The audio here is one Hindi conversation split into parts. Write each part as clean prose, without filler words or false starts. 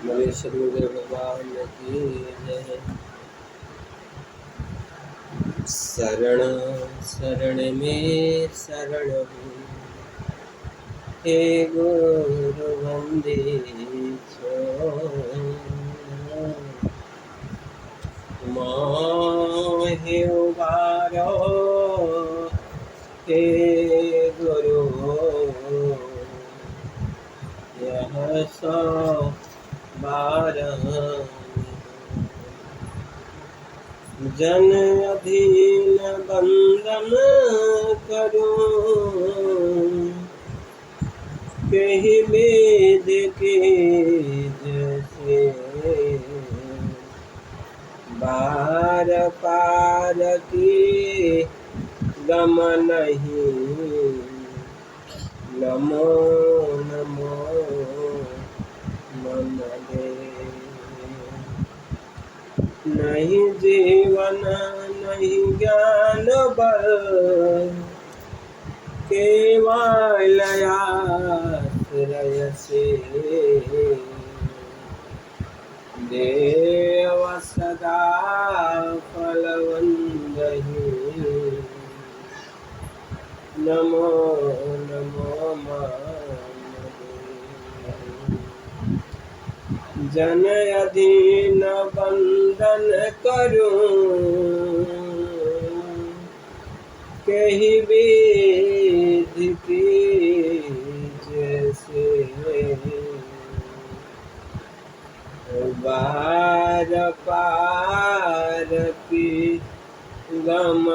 बोले श्री गुरुदेव भगवान की जय। शरण शरण में शरण हूँ, हे गुरु वंदे छो। मोहि उबारो हे गुरु, यह सो बारह जन अधीन बंदन करूं, कहीं वेद के जैसे बार पार की गम नहीं। नमो नमो मन दे, नहीं जीवन नहीं ज्ञान बल, केवल आश्रय से देव सदा फलवंदहि। नमो नमो जन अधीन बंदन करूं, कहीं विधि की जैसे बार पार की गम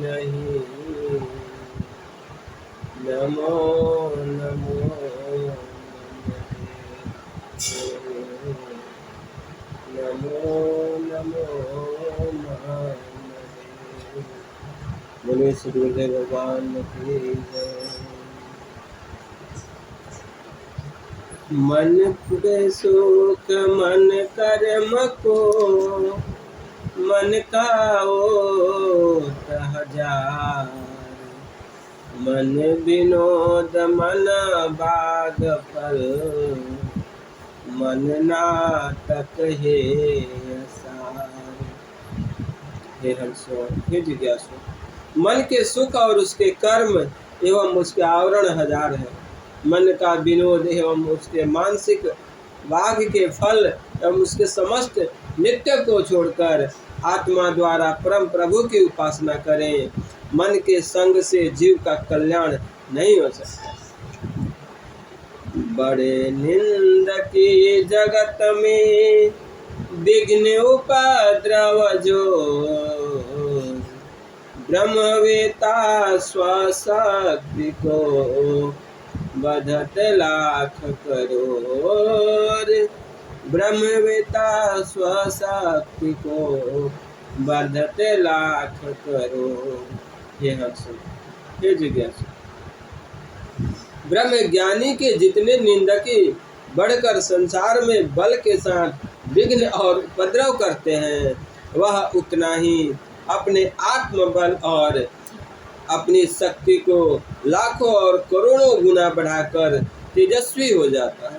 नहीं। नमो नमो नमो नमो बोले श्री गुरुदेव भगवान की जय। मन के सुख मन कर्म को, मन का ओट हजार। मन विनोद मन बाग फल, मन नाटक है सार। हे हंसो, हे जिज्ञासु, मन के सुख और उसके कर्म एवं उसके आवरण हजार है। मन का विनोद एवं उसके मानसिक वाग के फल एवं उसके समस्त नित्य को छोड़कर आत्मा द्वारा परम प्रभु की उपासना करें। मन के संग से जीव का कल्याण नहीं हो सकता। बड़े निंद की जगत में विघ्न उपद्रव जो, ब्रह्मवेता स्वशक्ति को बधत लाख करोड़। ब्रह्मवेता स्वशक्ति को बधत लाख करोड़। हे हंसो, हे जिज्ञासु, ब्रह्म ज्ञानी के जितने निंदकी बढ़कर संसार में बल के साथ विघ्न और उपद्रव करते हैं, वह उतना ही अपने आत्मबल और अपनी शक्ति को लाखों और करोड़ों गुना बढ़ाकर तेजस्वी हो जाता है।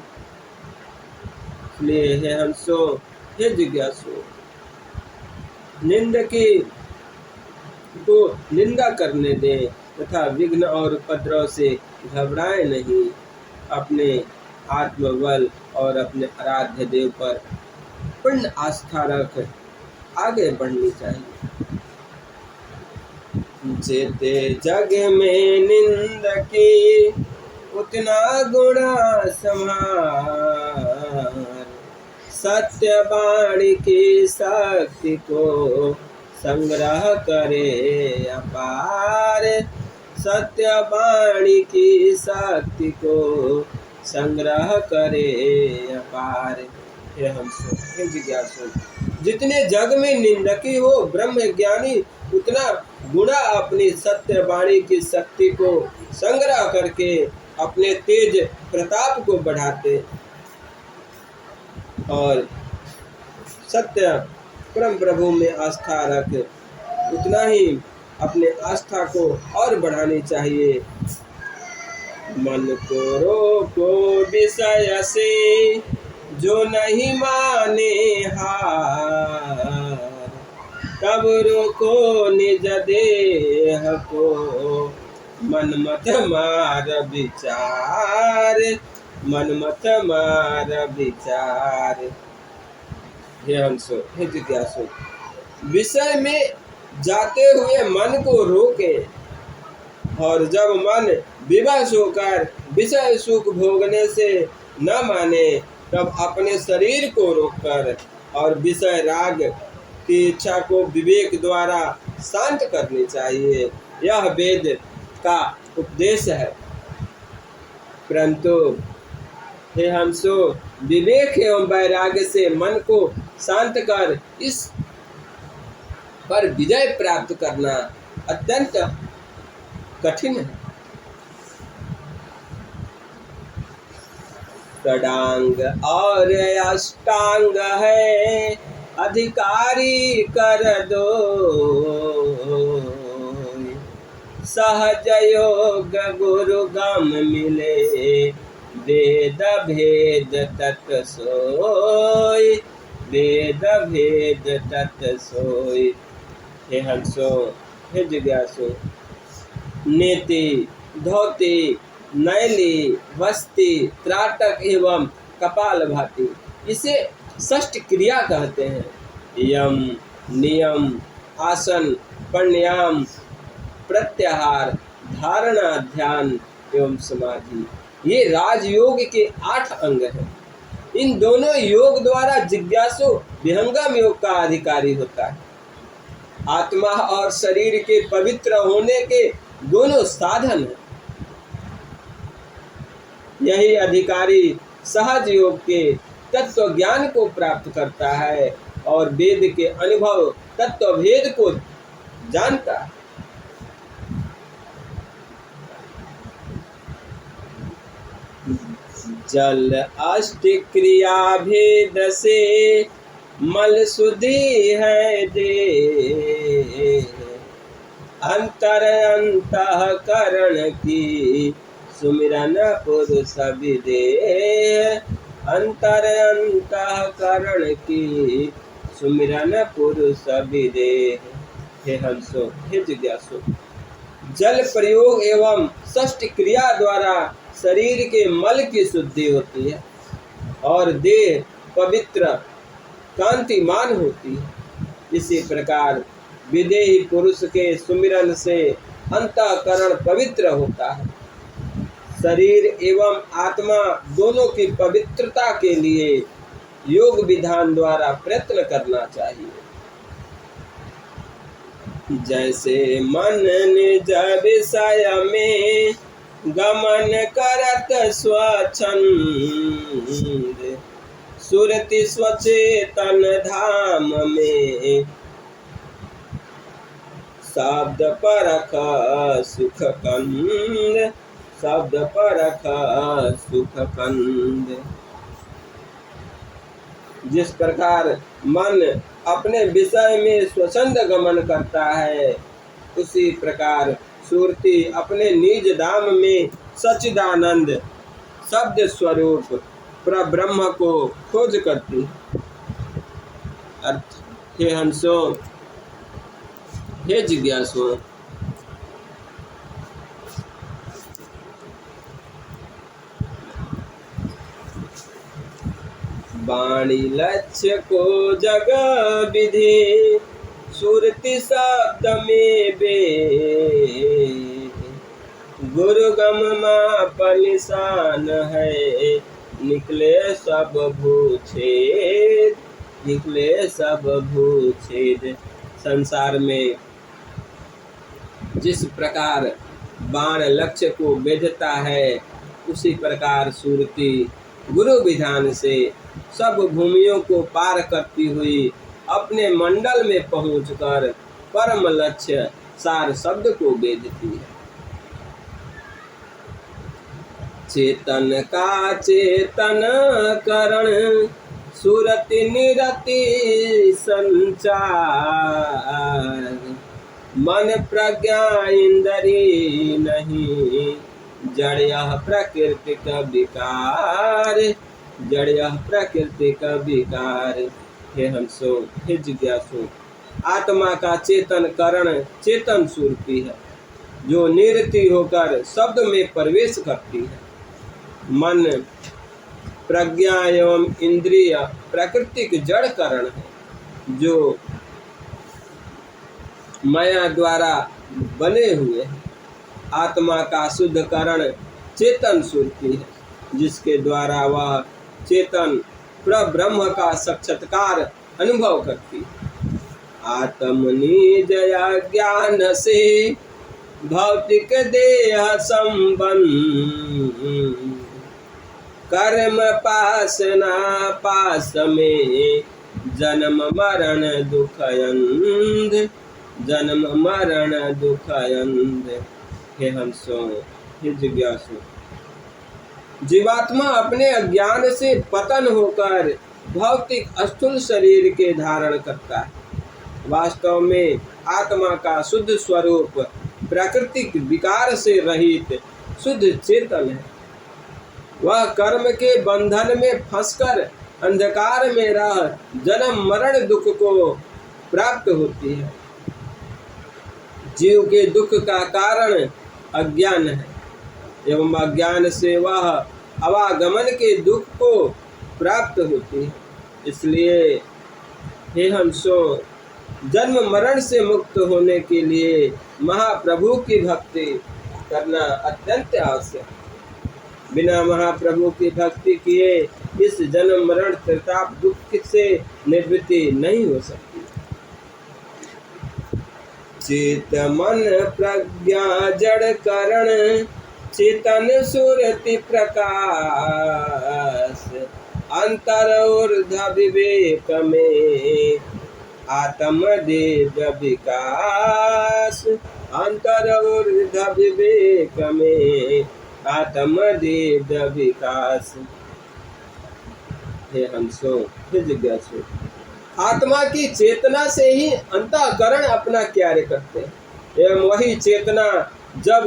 इसलिए हे हंसो, हे जिज्ञासु, निंदकी को निंदा करने दें तथा विघ्न और उपद्रव से घबराए नहीं। अपने आत्मबल और अपने आराध्य देव पर पूर्ण आस्था रख आगे बढ़नी चाहिए। जेते जग में निंदकी उतना गुणा समार, सत्य वाणी की शक्ति को संग्रह करे अपार। सत्य वाणी की शक्ति को संग्रह करे अपार। हे हंसो, हे जिज्ञासु, जितने जग में निंदकी हो ब्रह्म ज्ञानी उतना गुणा अपनी सत्य वाणी की शक्ति को संग्रह करके अपने तेज प्रताप को बढ़ाते और सत्य परम प्रभु में आस्था रख उतना ही अपने आस्था को और बढ़ानी चाहिए। मन को रोको विषय से जो नहीं माने हार, तब रोको निज देह को, मन मत मार विचार, मन मत मार विचार। हे हंसो, हे जिज्ञासु, विषय में जाते हुए मन को रोके, और जब मन विवश होकर विषय सुख भोगने से न माने, तब अपने शरीर को रोककर और विषय राग की इच्छा को विवेक द्वारा शांत करनी चाहिए। यह वेद का उपदेश है। परंतु हे हंसो, विवेक एवं वैराग्य से मन को शांत कर इस पर विजय प्राप्त करना अत्यंत कठिन है। षडांग और अष्टांग है, अधिकारी कर दो, सहज योग गुरु गम मिले, वेद भेद तत् सोई, वेद भेद तत् सोई। हे हंसो, हे जिज्ञासु, नेति, धोती, नैली, वस्ती, त्राटक एवं कपालभाति, इसे षष्ठ क्रिया कहते हैं। यम, नियम, आसन, प्राणायाम, प्रत्याहार, धारणा, ध्यान एवं समाधि, ये राजयोग के 8 अंग हैं। इन दोनों योग द्वारा जिज्ञासु विहंगम योग का अधिकारी होता है। आत्मा और शरीर के पवित्र होने के दोनों साधन हैं। यही अधिकारी सहज योग के तत्व ज्ञान को प्राप्त करता है और वेद के अनुभव तत्व भेद को जानता है। जल अष्ट क्रिया भेद से मल शुद्धि है दे, अंतर अंतःकरण की सुमिरन पुरुष विदेह, अंतर अंतःकरण की सुमिरन पुरुष विदेह। हे हंसो, हे जिज्ञासु, जल प्रयोग एवं षष्ठ क्रिया द्वारा शरीर के मल की शुद्धि होती है और देह पवित्र कांतिमान होती है। इसी प्रकार विदेही पुरुष के सुमिरन से अंतःकरण पवित्र होता है। शरीर एवं आत्मा दोनों की पवित्रता के लिए योग विधान द्वारा प्रयत्न करना चाहिए। जैसे मन निज विषय में गमन करत स्वच्छंद, सुरति स्वचेतन धाम में शब्द परख सुख कंद, शब्द परख सुख कंद। जिस प्रकार मन अपने विषय में स्वच्छंद गमन करता है, उसी प्रकार सुरति अपने निज धाम में सच्चिदानंद शब्द स्वरूप परब्रह्म को खोज करती। अर्थ, हे हंसो, हे जिज्ञासु, वाणी लक्ष्य को जग विधि, सुरति शब्द में बे, गुरु गम माप निशान है, निकले सब भूछेद, निकले सब भूछेद। संसार में जिस प्रकार बाण लक्ष्य को भेदता है, उसी प्रकार सुरति गुरु विधान से सब भूमियों को पार करती हुई अपने मंडल में पहुंचकर परम लक्ष्य सार शब्द को भेदती है। चेतन का चेतन करण, सुरति निरति संचार, मन प्रज्ञा इंद्री नहीं, जड़ यह प्रकृति का विकार, जड़ यह प्रकृति का विकार। हे हंसो, हे जिज्ञासु, आत्मा का चेतन करण चेतन स्वरूपी है, जो निरति होकर शब्द में प्रवेश करती है। मन, प्रज्ञा एवं इंद्रिय प्राकृतिक जड़ करण है, जो माया द्वारा बने हुए हैं। आत्मा का शुद्ध करण चेतन स्वरूपी है, जिसके द्वारा वह चेतन प्रब्रह्म का साक्षात्कार अनुभव करती है। आत्म निज ज्ञान से भौतिक देह संबंध, कर्म पासना पास में जन्म मरण दुखयंद, जन्म मरण दुखयंद। हे हंसो, हे जिज्ञासु, जीवात्मा अपने अज्ञान से पतन होकर भौतिक स्थूल शरीर के धारण करता है। वास्तव में आत्मा का शुद्ध स्वरूप प्राकृतिक विकार से रहित शुद्ध चेतन है। वह कर्म के बंधन में फंसकर अंधकार में रह जन्म मरण दुख को प्राप्त होती है। जीव के दुख का कारण अज्ञान है, एवं अज्ञान से वह आवागमन के दुख को प्राप्त होती है। इसलिए हे हंसो, जन्म मरण से मुक्त होने के लिए महाप्रभु की भक्ति करना अत्यंत आवश्यक है। बिना महाप्रभु की भक्ति किए इस जन्म मरण त्रिताप दुख से निवृत्ति नहीं हो सकती। चित मन प्रज्ञा जड़ करण चेतन सुरति प्रकाश, अंतर ऊर्ध विवेक में आत्म देव विकास, अंतर ऊर्ध विवेक में आत्म देव विकास। हे हंसो, हे जिज्ञासु, आत्मा की चेतना से ही अंतःकरण अपना कार्य करते हैं, एवं वही चेतना जब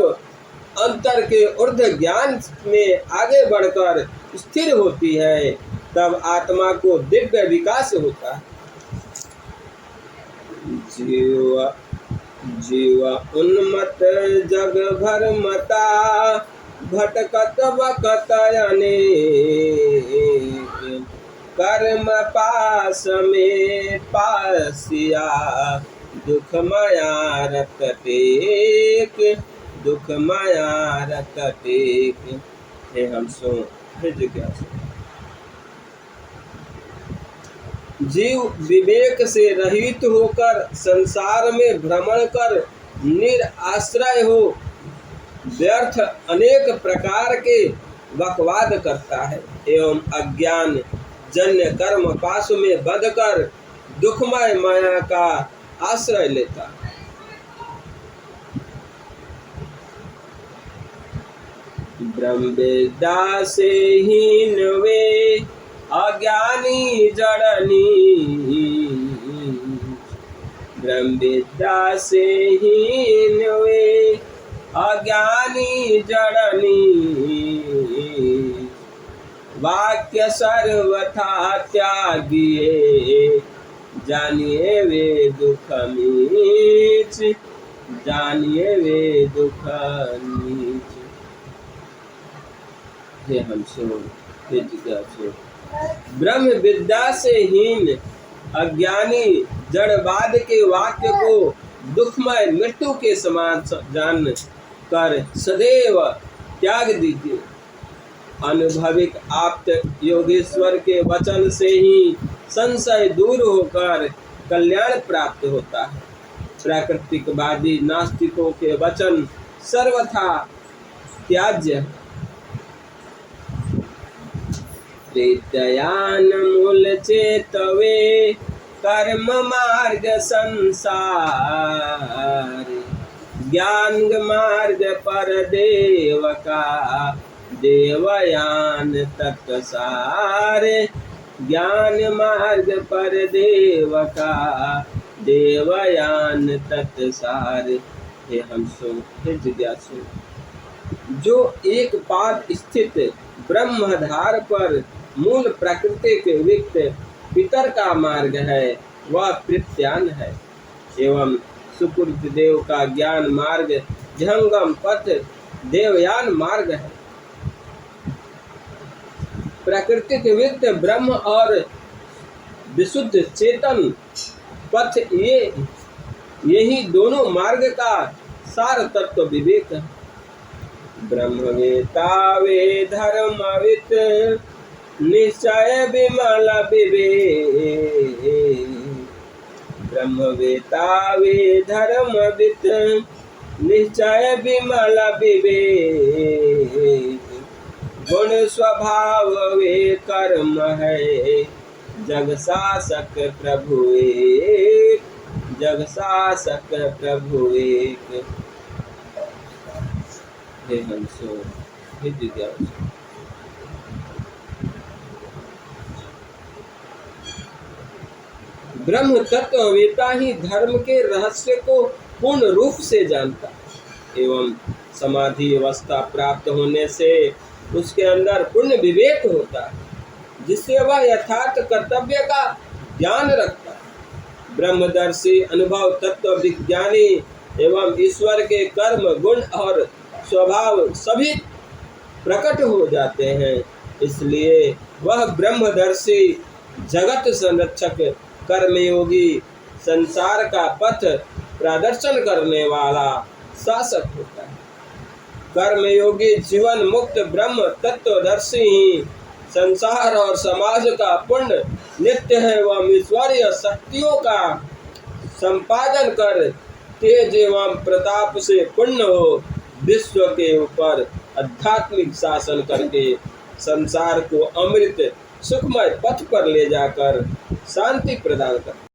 अंतर के ऊर्ध्व ज्ञान में आगे बढ़कर स्थिर होती है, तब आत्मा को दिव्य विकास होता है। जीव उन्मत्त जग भर मता, भटकत बकत अनेक, कर्म पास में पासिया दुख माया रत टेक, दुख माया रत टेक। हे हंसो, हे जिज्ञासु, जीव विवेक से रहित होकर संसार में भ्रमण कर निराश्रय हो व्यर्थ अनेक प्रकार के वकवाद करता है, एवं अज्ञान जन्य कर्म पाश में बंध कर दुखमय माया का आश्रय लेता है। ब्रह्म विद्या से हीन वे अज्ञानी जड़नी, ब्रह्म विद्या से हीन वे अज्ञानी जड़नी, वाक्य सर्वथा त्यागिए जानिए वे दुख नीच, जानिए वे दुख नीच। हे हंसो, हे जिज्ञासु, ब्रह्म विद्या से हीन अज्ञानी जड़वाद के वाक्य को दुखमय मृत्यु के समान जान कर सदैव त्याग दीजिए। अनुभविक आप्त योगेश्वर के वचन से ही संशय दूर होकर कल्याण प्राप्त होता है। प्राकृतिकवादी नास्तिकों के वचन सर्वथा त्याज्य है। प्रीतयान मूल चेतवे कर्म मार्ग संसार, ज्ञान मार्ग पर देव का देवयान तत्सार, ज्ञान मार्ग पर देव का देवयान तत्सार। हे हंसो, हे जिज्ञासु, जो एक पाद स्थित ब्रह्मधार पर मूल प्राकृतिक वित्त पितर का मार्ग है, वह प्रत्यान है। एवं सुकृत देव का ज्ञान मार्ग जंगम पथ देवयान मार्ग है। प्राकृतिक वित्त ब्रह्म और विशुद्ध चेतन पथ, यही दोनों मार्ग का सार तत्व विवेक है। ब्रह्मवेता वे धर्मवित् निश्चय विमल विवेक। ब्रह्मवेता वे धर्मवित् निश्चय विमल विवेक। गुण स्वभाव वे कर्म है, जग शासक प्रभु एक, जग शासक प्रभु एक। हे हंसो, हे जिज्ञासु, ब्रह्म तत्ववेता ही धर्म के रहस्य को पूर्ण रूप से जानता एवं समाधि अवस्था प्राप्त होने से उसके अंदर पूर्ण विवेक होता है, जिससे वह यथार्थ कर्तव्य का ज्ञान रखता है। ब्रह्मदर्शी अनुभव तत्व विज्ञानी एवं ईश्वर के कर्म गुण और स्वभाव सभी प्रकट हो जाते हैं, इसलिए वह ब्रह्मदर्शी जगत संरक्षक कर्मयोगी संसार का पथ प्रदर्शन करने वाला शासक होता है। कर्मयोगी जीवन मुक्त ब्रह्म तत्वदर्शी ही संसार और समाज का पुण्य नित्य है एवं ईश्वरीय शक्तियों का संपादन कर तेज एवं प्रताप से पुण्य हो विश्व के ऊपर आध्यात्मिक शासन करके संसार को अमृत सुखमय पथ पर ले जाकर शांति प्रदान कर।